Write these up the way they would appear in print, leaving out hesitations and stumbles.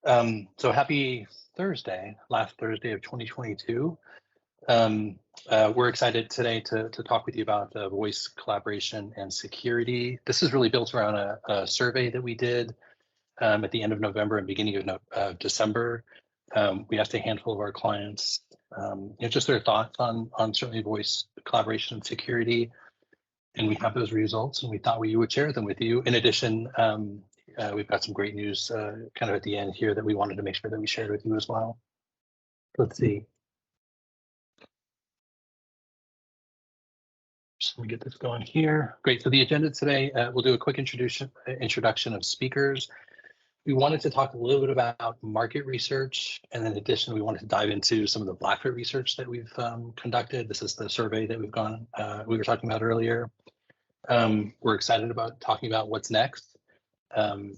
So happy Thursday, last Thursday of 2022. We're excited today to talk with you about voice collaboration and security. This is really built around a survey that we did at the end of November and beginning of December. We asked a handful of our clients, just their thoughts on certainly voice collaboration and security. And we have those results, and we thought we would share them with you. In addition, we've got some great news kind of at the end here that we wanted to make sure that we shared with you as well. Let's see. Just let me get this going here. Great. So the agenda today, we'll do a quick introduction of speakers. We wanted to talk a little bit about market research, and in addition, we wanted to dive into some of the Blackfoot research that we've conducted. This is the survey that we were talking about earlier. We're excited about talking about what's next. I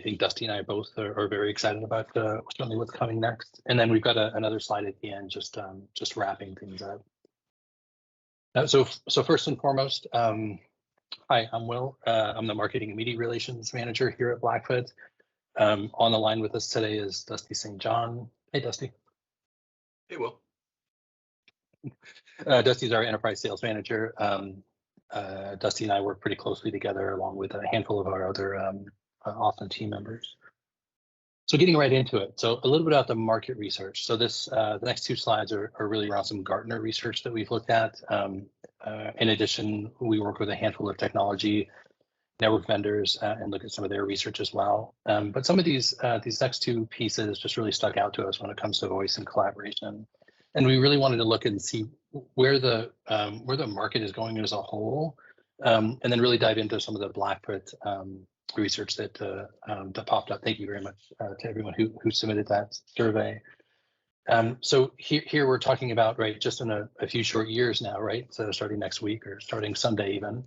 think Dusty and I both are very excited about certainly what's coming next. And then we've got another slide at the end, just wrapping things up. So first and foremost, hi, I'm Will. I'm the Marketing and Media Relations Manager here at Blackfoot. On the line with us today is Dusty St. John. Hey, Dusty. Hey, Will. Dusty's our Enterprise Sales Manager. Dusty and I work pretty closely together along with a handful of our other awesome team members. So getting right into it. So a little bit about the market research. So this the next two slides are really around some Gartner research that we've looked at. In addition, we work with a handful of technology network vendors and look at some of their research as well. But some of these next two pieces just really stuck out to us when it comes to voice and collaboration. And we really wanted to look and see where the market is going as a whole, and then really dive into some of the Blackfoot research that popped up. Thank you very much to everyone who submitted that survey. So here we're talking about, right, just in a few short years now, right? So starting next week or starting Sunday even,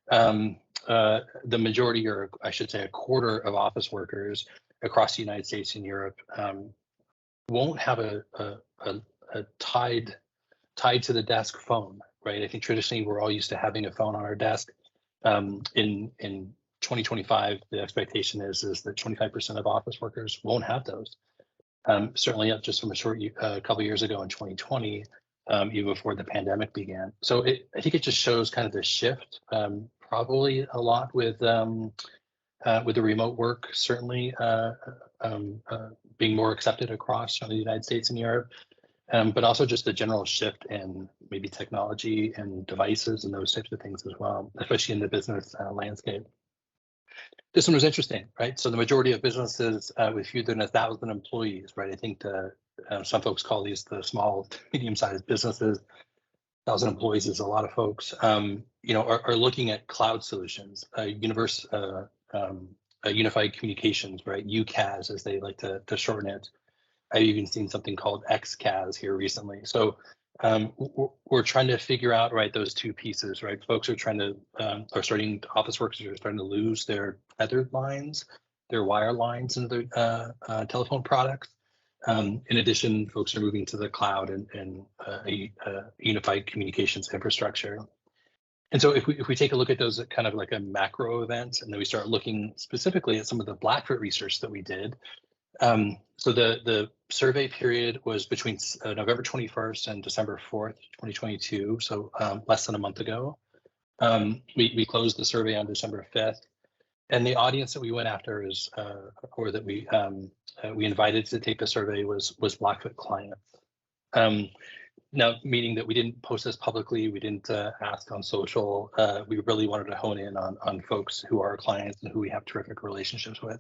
the majority, or I should say a quarter of office workers across the United States and Europe won't have a tied to the desk phone, right? I think traditionally we're all used to having a phone on our desk. In 2025, the expectation is that 25% of office workers won't have those. Certainly up just from a couple years ago in 2020, even before the pandemic began. So I think it just shows kind of the shift, probably a lot with the remote work certainly being more accepted across the United States and Europe. But also just the general shift in maybe technology and devices and those types of things as well, especially in the business landscape. This one was interesting, right? So the majority of businesses with fewer than 1,000 employees, right? I think some folks call these the small to medium-sized businesses. 1,000 employees is a lot of folks. Are looking at cloud solutions, unified communications, right? UCaaS, as they like to shorten it. I've even seen something called XCaaS here recently. So we're trying to figure out, right, those two pieces, right? Folks are office workers are starting to lose their tethered lines, their wire lines into their telephone products. In addition, folks are moving to the cloud and a unified communications infrastructure. And so if we take a look at those at kind of like a macro event, and then we start looking specifically at some of the Blackfoot research that we did. So the survey period was between November 21st and December 4th, 2022. So less than a month ago. We closed the survey on December 5th. And the audience that we went after or that we invited to take the survey was Blackfoot clients. Now, meaning that we didn't post this publicly, we didn't ask on social. We really wanted to hone in on folks who are our clients and who we have terrific relationships with.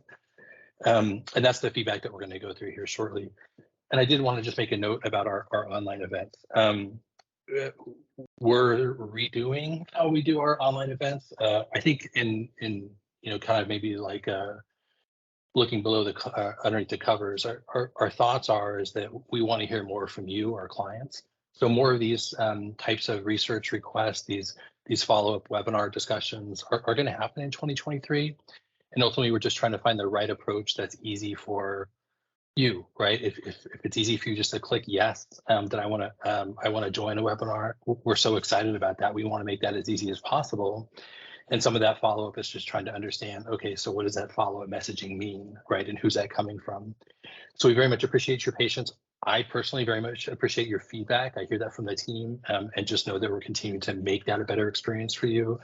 And that's the feedback that we're going to go through here shortly. And I did want to just make a note about our online events. We're redoing how we do our online events. I think in kind of maybe like looking below underneath the covers, our thoughts is that we want to hear more from you, our clients. So more of these types of research requests, these follow-up webinar discussions are going to happen in 2023. And ultimately, we're just trying to find the right approach that's easy for you, right? If it's easy for you just to click yes, that I want to join a webinar. We're so excited about that. We want to make that as easy as possible. And some of that follow-up is just trying to understand, okay, so what does that follow-up messaging mean, right? And who's that coming from? So we very much appreciate your patience. I personally very much appreciate your feedback. I hear that from the team, and just know that we're continuing to make that a better experience for you.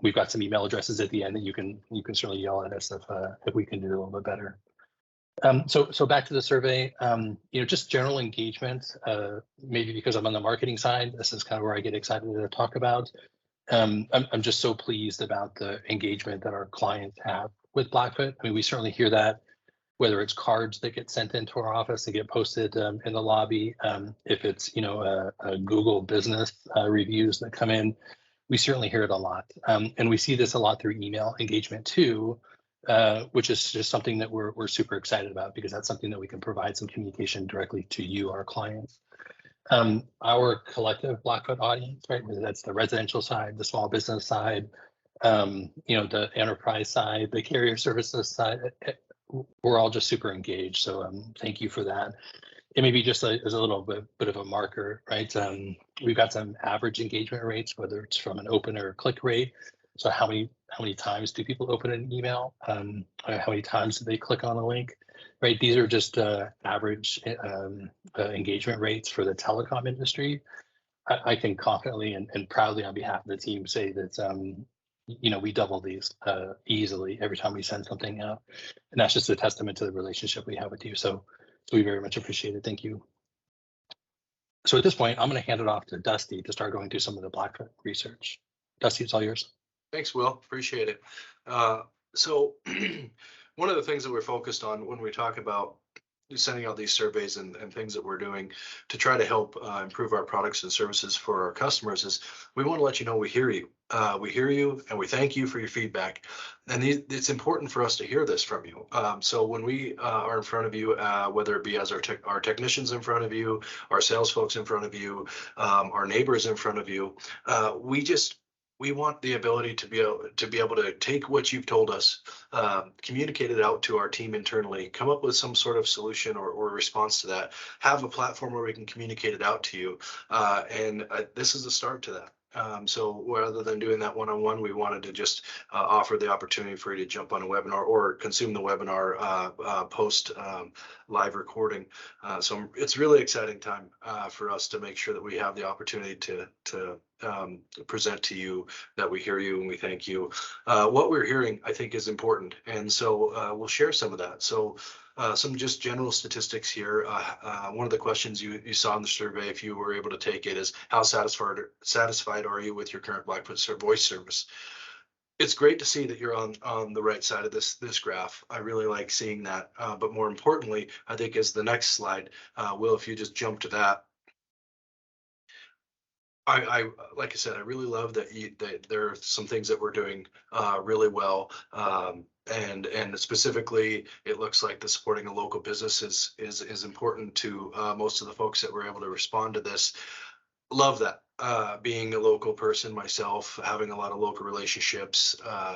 We've got some email addresses at the end that you can certainly yell at us if we can do a little bit better. So back to the survey, just general engagement, maybe because I'm on the marketing side, this is kind of where I get excited to talk about. I'm just so pleased about the engagement that our clients have with Blackfoot. I mean, we certainly hear that, whether it's cards that get sent into our office that get posted in the lobby, if it's, a Google business reviews that come in, we certainly hear it a lot. And we see this a lot through email engagement too, which is just something that we're super excited about, because that's something that we can provide some communication directly to you, our clients. Our collective Blackfoot audience, right? Whether that's the residential side, the small business side, the enterprise side, the carrier services side, we're all just super engaged. So thank you for that. It may be just as a little bit of a marker, right? We've got some average engagement rates, whether it's from an open or click rate. So how many times do people open an email? How many times do they click on a link? Right, these are just average engagement rates for the telecom industry. I can confidently and proudly on behalf of the team say that we double these easily every time we send something out, and that's just a testament to the relationship we have with you. So we very much appreciate it. Thank you. So at this point, I'm going to hand it off to Dusty to start going through some of the Blackfoot research. Dusty, it's all yours. Thanks, Will. Appreciate it. So one of the things that we're focused on when we talk about sending out these surveys and things that we're doing to try to help improve our products and services for our customers is we want to let you know we hear you. We hear you and we thank you for your feedback. And it's important for us to hear this from you. So when we are in front of you, whether it be as our technicians in front of you, our sales folks in front of you, our neighbors in front of you, we want the ability to be able to take what you've told us, communicate it out to our team internally, come up with some sort of solution or response to that, have a platform where we can communicate it out to you. And this is the start to that. So rather than doing that one-on-one, we wanted to just offer the opportunity for you to jump on a webinar or consume the webinar post live recording. So it's really exciting time for us to make sure that we have the opportunity to present to you, that we hear you and we thank you. What we're hearing, I think, is important. And so we'll share some of that. So some just general statistics here. One of the questions you saw in the survey, if you were able to take it, is how satisfied are you with your current Blackfoot voice service? It's great to see that you're on the right side of this graph. I really like seeing that. But more importantly, I think is the next slide. Will, if you just jump to that. I like I said, I really love that there are some things that we're doing really well, and specifically, it looks like the supporting a local business is important to most of the folks that were able to respond to this. Love that. Being a local person myself, having a lot of local relationships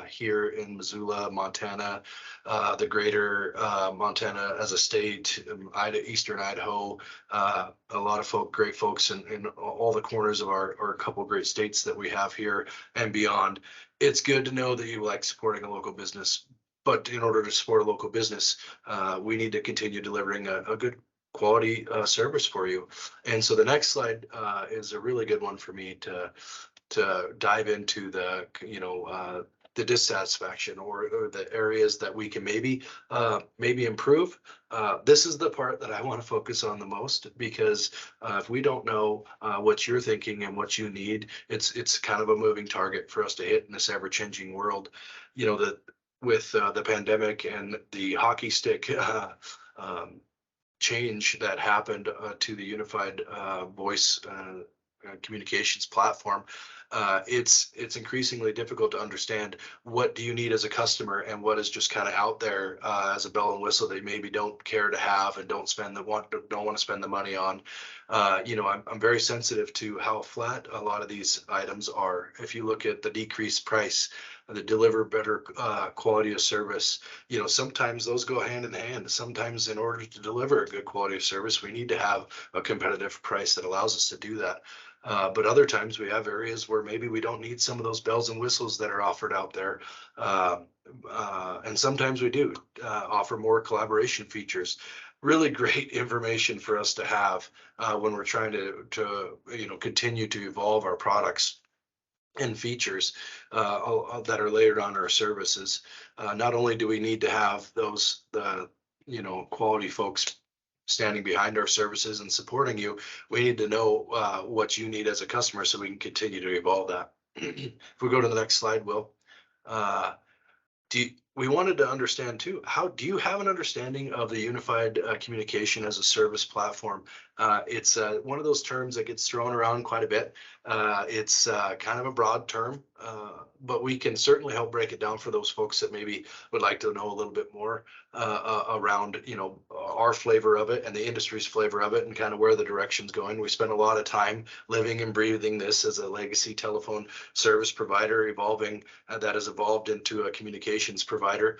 here in Missoula, Montana, the greater Montana as a state, Eastern Idaho, a lot of great folks in all the corners of our couple great states that we have here and beyond. It's good to know that you like supporting a local business, but in order to support a local business, we need to continue delivering a good quality service for you. And so the next slide is a really good one for me to dive into the dissatisfaction or the areas that we can maybe improve. This is the part that I want to focus on the most, because if we don't know what you're thinking and what you need, it's kind of a moving target for us to hit in this ever-changing world. With the pandemic and the hockey stick change that happened to the unified voice communications platform, it's increasingly difficult to understand what do you need as a customer and what is just kind of out there as a bell and whistle they maybe don't care to have and don't want to spend the money on. I'm very sensitive to how flat a lot of these items are. If you look at the decreased price, that deliver better quality of service, sometimes those go hand in hand. Sometimes in order to deliver a good quality of service, we need to have a competitive price that allows us to do that. But other times we have areas where maybe we don't need some of those bells and whistles that are offered out there. And sometimes we do offer more collaboration features. Really great information for us to have when we're trying to continue to evolve our products and features that are layered on our services. Not only do we need to have the quality folks standing behind our services and supporting you, we need to know what you need as a customer so we can continue to evolve that. If we go to the next slide, Will. Uh, we wanted to understand too, how do you have an understanding of the unified communication as a service platform? It's one of those terms that gets thrown around quite a bit. It's kind of a broad term, but we can certainly help break it down for those folks that maybe would like to know a little bit more around, our flavor of it and the industry's flavor of it and kind of where the direction's going. We spend a lot of time living and breathing this as a legacy telephone service provider that has evolved into a communications provider.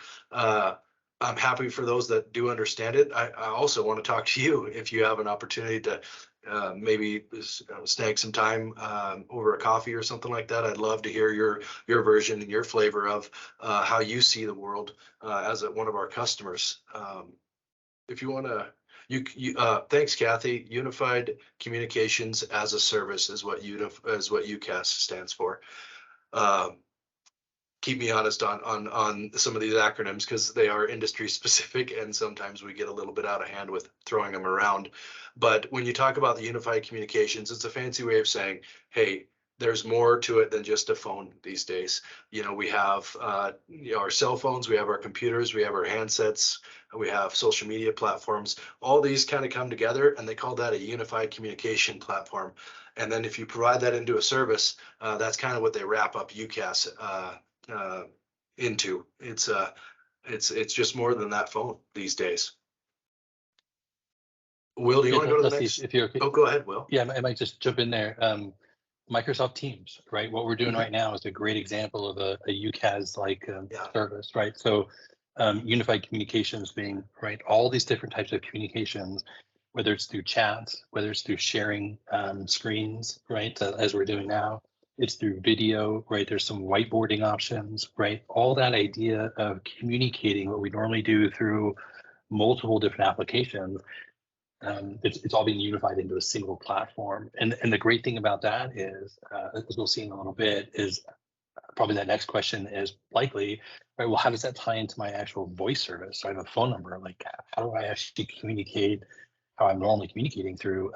I'm happy for those that do understand it. I also want to talk to you if you have an opportunity to maybe snag some time over a coffee or something like that. I'd love to hear your version and your flavor of how you see the world as one of our customers. If you want to, thanks, Kathy. Unified Communications as a Service is what UCAS stands for. Keep me honest on some of these acronyms because they are industry specific and sometimes we get a little bit out of hand with throwing them around. But when you talk about the unified communications, it's a fancy way of saying, hey, there's more to it than just a phone these days. We have our cell phones, we have our computers, we have our handsets, we have social media platforms. All these kind of come together and they call that a unified communication platform. And then if you provide that into a service, that's kind of what they wrap up UCAS into. It's just more than that phone these days. Will, do you want to go to the next? If you're okay. Oh, go ahead, Will. Yeah, I might just jump in there. Microsoft Teams, right? What we're doing right now is a great example of a UCAS like service, right? So unified communications being right, all these different types of communications, whether it's through chats, whether it's through sharing screens, right? As we're doing now, it's through video, right? There's some whiteboarding options, right? All that idea of communicating what we normally do through multiple different applications, it's all being unified into a single platform. And the great thing about that is, as we'll see in a little bit, is probably that next question is likely, right? Well, how does that tie into my actual voice service? So I have a phone number, like how do I actually communicate how I'm normally communicating through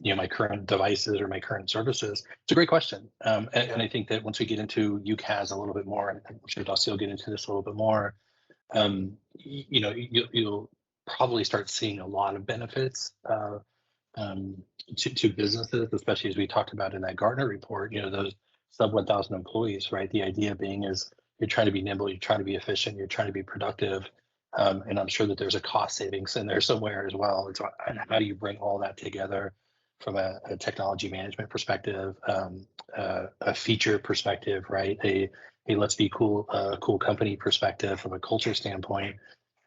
my current devices or my current services? It's a great question. And I think that once we get into UCAS a little bit more, and I'm sure Dusty will get into this a little bit more, you'll probably start seeing a lot of benefits to businesses, especially as we talked about in that Gartner report, those sub 1,000 employees, right? The idea being is you're trying to be nimble, you're trying to be efficient, you're trying to be productive. And I'm sure that there's a cost savings in there somewhere as well. And how do you bring all that together from a technology management perspective, a feature perspective, right? A let's be cool company perspective from a culture standpoint.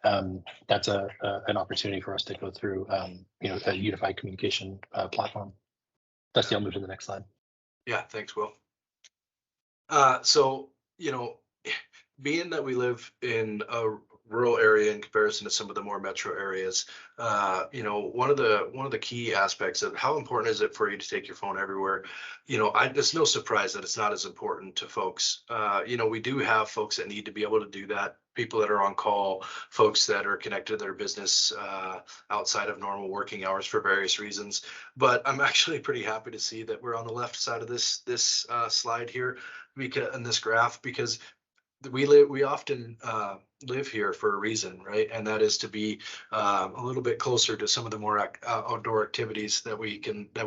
That's an opportunity for us to go through, a unified communication platform. Dusty, I'll move to the next slide. Yeah, thanks, Will. So, being that we live in a rural area in comparison to some of the more metro areas, one of the key aspects of how important is it for you to take your phone everywhere? It's no surprise that it's not as important to folks. We do have folks that need to be able to do that. People that are on call, folks that are connected to their business outside of normal working hours for various reasons. But I'm actually pretty happy to see that we're on the left side of this slide here, in this graph, because we often live here for a reason, right? And that is to be a little bit closer to some of the more outdoor activities that we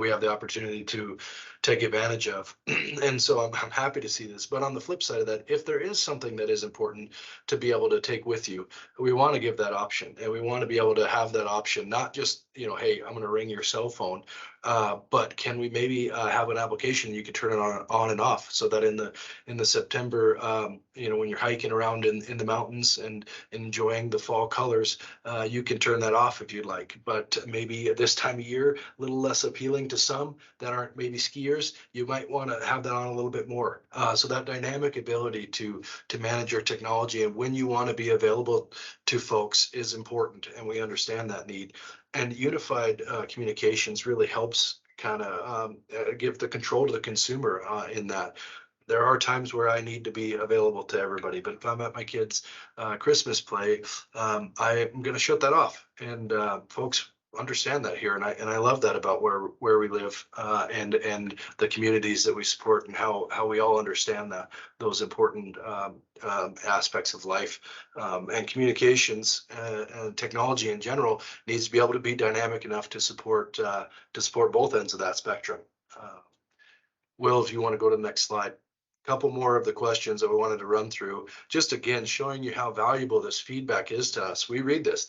have the opportunity to take advantage of. And so I'm happy to see this. But on the flip side of that, if there is something that is important to be able to take with you, we want to give that option, and we want to be able to have that option, not just, hey, I'm going to ring your cell phone, but can we maybe have an application you can turn it on and off, so that in the September, when you're hiking around in the mountains and enjoying the fall colors, you can turn that off if you'd like. But maybe at this time of year, a little less appealing to some that aren't maybe skiers. You might want to have that on a little bit more. So that dynamic ability to manage your technology and when you want to be available to folks is important, and we understand that need. And unified communications really helps kind of give the control to the consumer in that. There are times where I need to be available to everybody, but if I'm at my kids' Christmas play, I'm going to shut that off. And folks understand that here, and I love that about where we live and the communities that we support, and how we all understand that those important aspects of life, and communications and technology in general needs to be able to be dynamic enough to support both ends of that spectrum. Will, if you want to go to the next slide. Couple more of the questions that we wanted to run through, just again showing you how valuable this feedback is to us. We read this.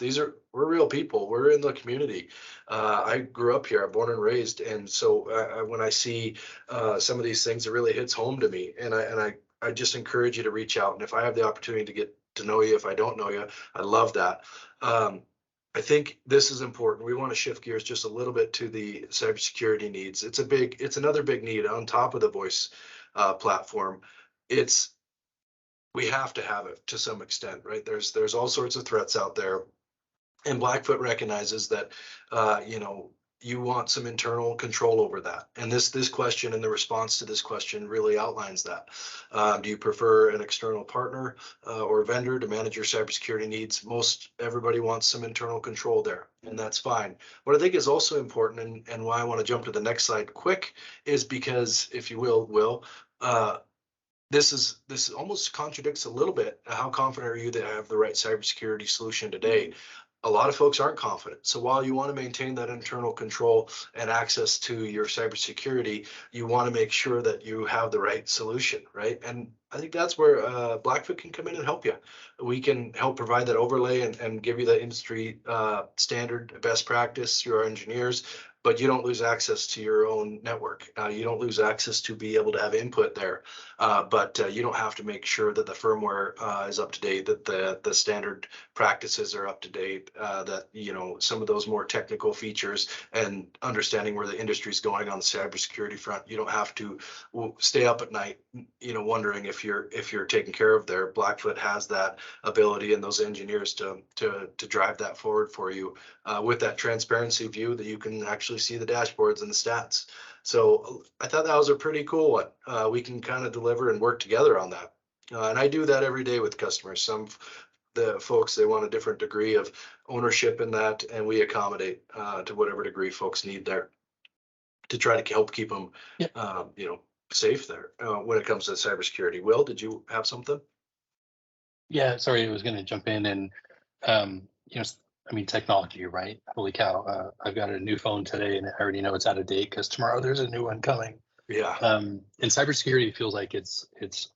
We're real people. We're in the community. I grew up here. I'm born and raised, and so when I see some of these things, it really hits home to me. And I just encourage you to reach out. And if I have the opportunity to get to know you, if I don't know you, I love that. I think this is important. We want to shift gears just a little bit to the cybersecurity needs. It's another big need on top of the voice platform. We have to have it to some extent, right? There's all sorts of threats out there, and Blackfoot recognizes that you want some internal control over that. And this question and the response to this question really outlines that. Do you prefer an external partner or vendor to manage your cybersecurity needs? Most everybody wants some internal control there, and that's fine. What I think is also important, and why I want to jump to the next slide quick, is because, if you will, this almost contradicts a little bit. How confident are you that I have the right cybersecurity solution today? A lot of folks aren't confident. So while you want to maintain that internal control and access to your cybersecurity, you want to make sure that you have the right solution, right? And I think that's where Blackfoot can come in and help you. We can help provide that overlay and give you the industry standard best practice through our engineers, but you don't lose access to your own network. You don't lose access to be able to have input there, but you don't have to make sure that the firmware is up to date, that the standard practices are up to date, that some of those more technical features and understanding where the industry is going on the cybersecurity front. You don't have to stay up at night, wondering if you're taken care of there. Blackfoot has that ability and those engineers to drive that forward for you with that transparency view that you can actually see the dashboards and the stats. So I thought that was a pretty cool one. We can kind of deliver and work together on that. And I do that every day with customers. Some the folks, they want a different degree of ownership in that, and we accommodate to whatever degree folks need there to try to help keep them, safe there when it comes to cybersecurity. Will, did you have something? Yeah, sorry, I was going to jump in and, technology, right? Holy cow. I've got a new phone today and I already know it's out of date because tomorrow there's a new one coming. Yeah. And cybersecurity feels like it's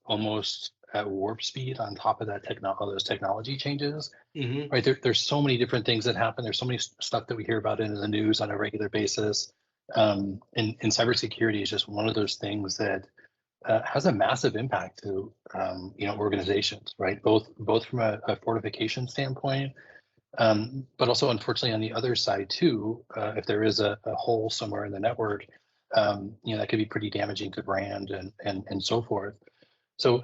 almost at warp speed on top of that those technology changes, Mm-hmm. right? There's so many different things that happen. There's so many stuff that we hear about in the news on a regular basis. And cybersecurity is just one of those things that has a massive impact to organizations, right? Both from a fortification standpoint, but also unfortunately on the other side too. If there is a hole somewhere in the network, that could be pretty damaging to brand and so forth. So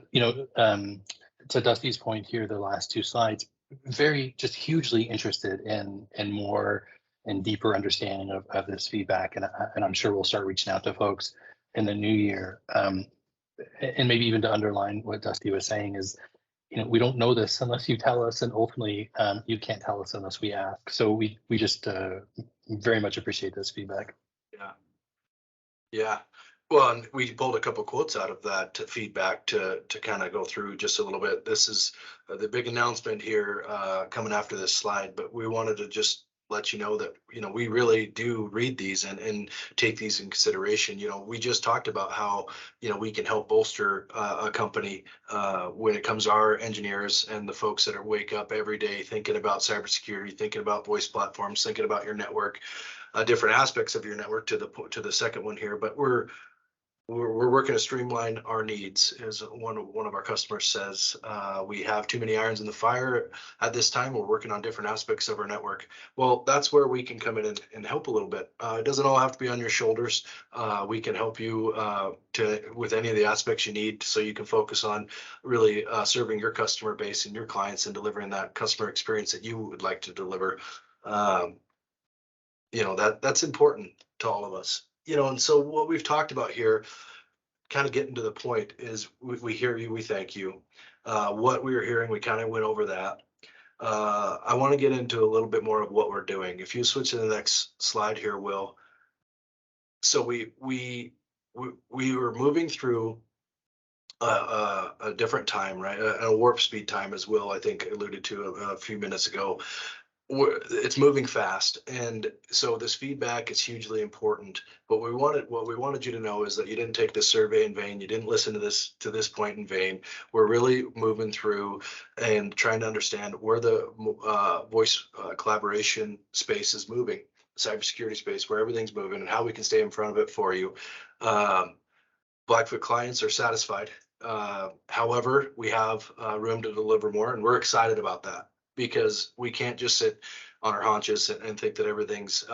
to Dusty's point here, the last two slides, very just hugely interested in more and deeper understanding of this feedback, and I'm sure we'll start reaching out to folks in the new year. And maybe even to underline what Dusty was saying is, we don't know this unless you tell us, and ultimately you can't tell us unless we ask. So we just very much appreciate this feedback. Yeah. Well, and we pulled a couple quotes out of that feedback to kind of go through just a little bit. This is the big announcement here coming after this slide, but we wanted to just let you know that we really do read these and take these in consideration. We just talked about how we can help bolster a company when it comes to our engineers and the folks that wake up every day thinking about cybersecurity, thinking about voice platforms, thinking about your network, different aspects of your network to the second one here. But we're working to streamline our needs, as one of our customers says. We have too many irons in the fire at this time. We're working on different aspects of our network. Well, that's where we can come in and help a little bit. It doesn't all have to be on your shoulders. We can help you with any of the aspects you need, so you can focus on really serving your customer base and your clients and delivering that customer experience that you would like to deliver. Um, that's important to all of us. And so what we've talked about here, kind of getting to the point, is we hear you, we thank you. What we were hearing, we kind of went over that. I want to get into a little bit more of what we're doing. If you switch to the next slide here, Will. So we were moving through a different time, right? A warp speed time, as Will, I think, alluded to a few minutes ago. It's moving fast, and so this feedback is hugely important. But what we wanted you to know is that you didn't take this survey in vain. You didn't listen to this point in vain. We're really moving through and trying to understand where the voice collaboration space is moving, cybersecurity space, where everything's moving, and how we can stay in front of it for you. Blackfoot clients are satisfied. However, we have room to deliver more, and we're excited about that, because we can't just sit on our haunches and think that everything's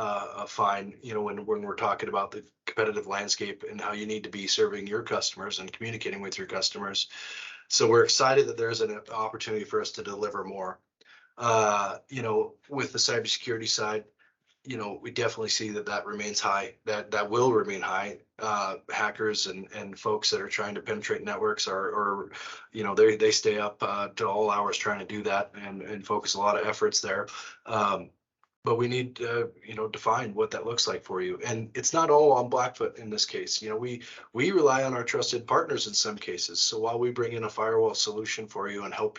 fine. When we're talking about the competitive landscape and how you need to be serving your customers and communicating with your customers. So we're excited that there's an opportunity for us to deliver more. With the cybersecurity side, we definitely see that remains high, that will remain high. Hackers and folks that are trying to penetrate networks they stay up to all hours trying to do that, and focus a lot of efforts there. But we need to, define what that looks like for you. And it's not all on Blackfoot in this case. We rely on our trusted partners in some cases. So while we bring in a firewall solution for you and help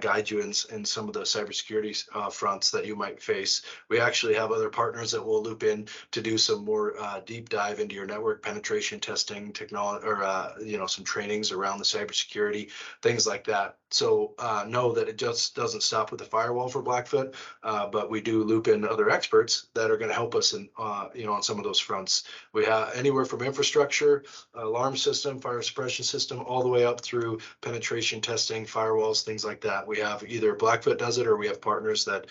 guide you in some of the cybersecurity fronts that you might face, we actually have other partners that will loop in to do some more deep dive into your network penetration testing technology, or some trainings around the cybersecurity, things like that. So know that it just doesn't stop with the firewall for Blackfoot, but we do loop in other experts that are going to help us in, on some of those fronts. We have anywhere from infrastructure, alarm system, fire suppression system, all the way up through penetration testing, firewalls, things like that. We have either Blackfoot does it, or we have partners that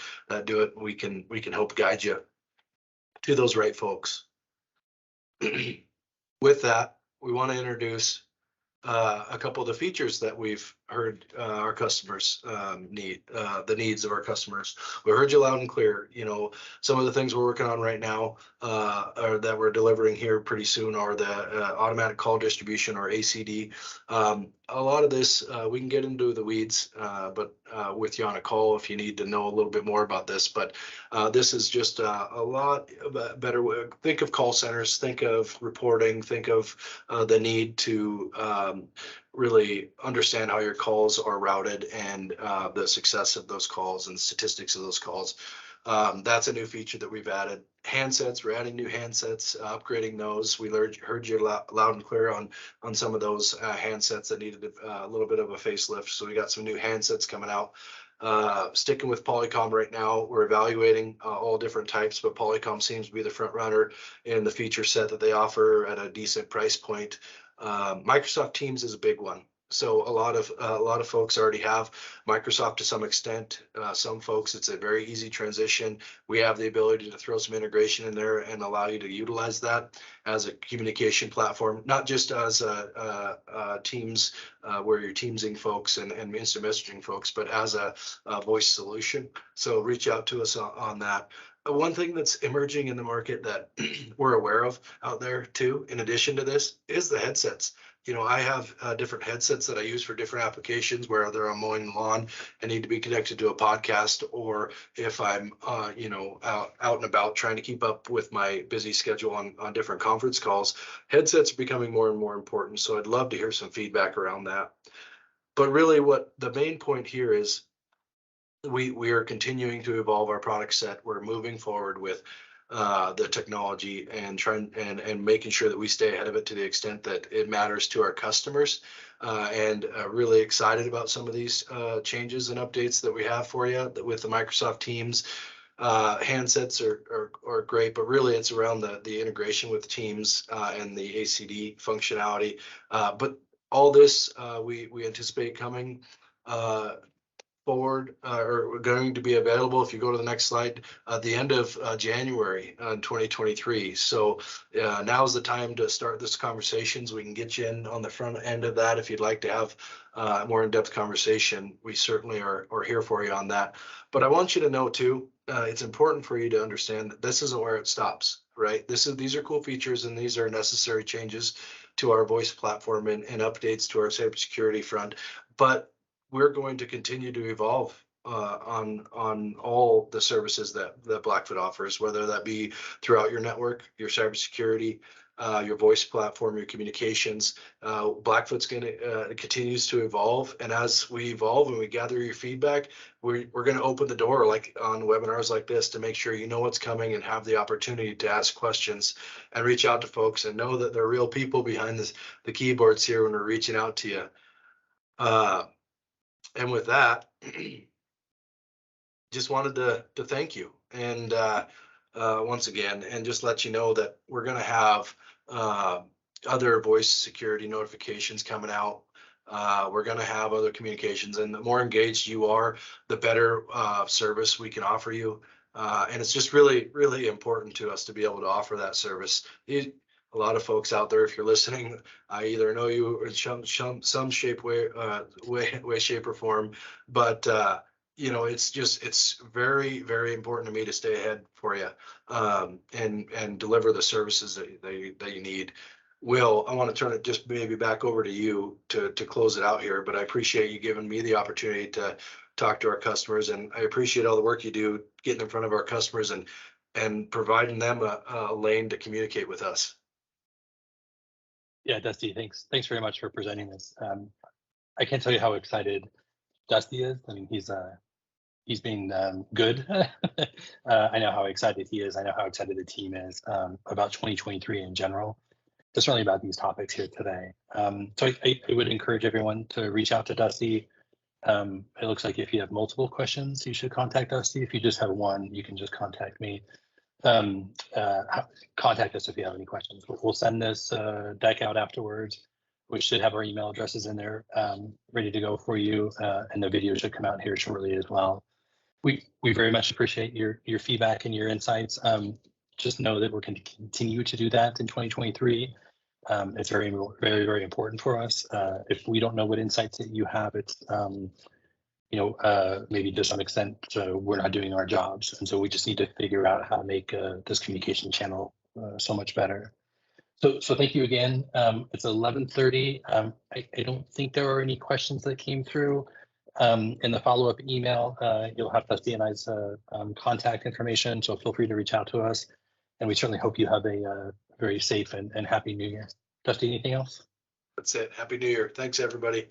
do it. We can help guide you to those right folks. With that, we want to introduce a couple of the features that we've heard our customers need, the needs of our customers. We heard you loud and clear. Some of the things we're working on right now, or that we're delivering here pretty soon, are the automatic call distribution, or ACD. A lot of this, we can get into the weeds, but with you on a call if you need to know a little bit more about this. But this is just a lot better. Think of call centers, think of reporting, think of the need to really understand how your calls are routed, and the success of those calls and statistics of those calls. That's a new feature that we've added. Handsets, we're adding new handsets, upgrading those. We heard you loud and clear on some of those handsets that needed a little bit of a facelift. So we got some new handsets coming out. Sticking with Polycom right now, we're evaluating all different types, but Polycom seems to be the front runner in the feature set that they offer at a decent price point. Microsoft Teams is a big one. So a lot of folks already have Microsoft to some extent. Some folks, it's a very easy transition. We have the ability to throw some integration in there and allow you to utilize that as a communication platform, not just as a Teams, where you're teamsing folks and instant messaging folks, but as a voice solution. So reach out to us on that. One thing that's emerging in the market that we're aware of out there too, in addition to this, is the headsets. I have different headsets that I use for different applications, whether I'm mowing the lawn and need to be connected to a podcast, or if I'm, out and about trying to keep up with my busy schedule on different conference calls. Headsets are becoming more and more important. So I'd love to hear some feedback around that. But really, what the main point here is, we are continuing to evolve our product set. We're moving forward with the technology and trying and making sure that we stay ahead of it to the extent that it matters to our customers. And really excited about some of these changes and updates that we have for you with the Microsoft Teams. Handsets are great, but really it's around the integration with Teams and the ACD functionality. But all this we anticipate coming forward or going to be available, if you go to the next slide, at the end of January 2023. So now's the time to start this conversations. We can get you in on the front end of that if you'd like to have more in-depth conversation. We certainly are here for you on that. But I want you to know too, it's important for you to understand that this isn't where it stops, right? These are cool features and these are necessary changes to our voice platform and updates to our cybersecurity front. But we're going to continue to evolve on all the services that Blackfoot offers, whether that be throughout your network, your cybersecurity, your voice platform, your communications. Blackfoot's going to continues to evolve, and as we evolve and we gather your feedback, we're going to open the door, like on webinars like this, to make sure you know what's coming and have the opportunity to ask questions and reach out to folks and know that they're real people behind the keyboards here when we're reaching out to you. And with that, just wanted to thank you and once again, and just let you know that we're going to have other voice security notifications coming out. We're going to have other communications, and the more engaged you are, the better service we can offer you. And it's just really, really important to us to be able to offer that service. A lot of folks out there, if you're listening, I either know you in some shape, way, shape, or form, but you know, it's very, very important to me to stay ahead for you and deliver the services that you need. Will, I want to turn it just maybe back over to you to close it out here, but I appreciate you giving me the opportunity to talk to our customers, and I appreciate all the work you do getting in front of our customers and providing them a lane to communicate with us. Yeah, Dusty, thanks very much for presenting this. I can't tell you how excited Dusty is. I mean, he's been good. I know how excited he is. I know how excited the team is about 2023 in general. Just certainly about these topics here today. So I would encourage everyone to reach out to Dusty. It looks like if you have multiple questions, you should contact Dusty. If you just have one, you can just contact me. Contact us if you have any questions. We'll send this deck out afterwards. We should have our email addresses in there ready to go for you, and the video should come out here shortly as well. We very much appreciate your feedback and your insights. Just know that we're going to continue to do that in 2023. It's very, very, very important for us. If we don't know what insights that you have, it's maybe to some extent we're not doing our jobs, and so we just need to figure out how to make this communication channel so much better. So thank you again. It's 11:30. I don't think there are any questions that came through. In the follow-up email, you'll have Dusty and I's contact information, so feel free to reach out to us. And we certainly hope you have a very safe and happy New Year. Dusty, anything else? That's it. Happy New Year. Thanks, everybody.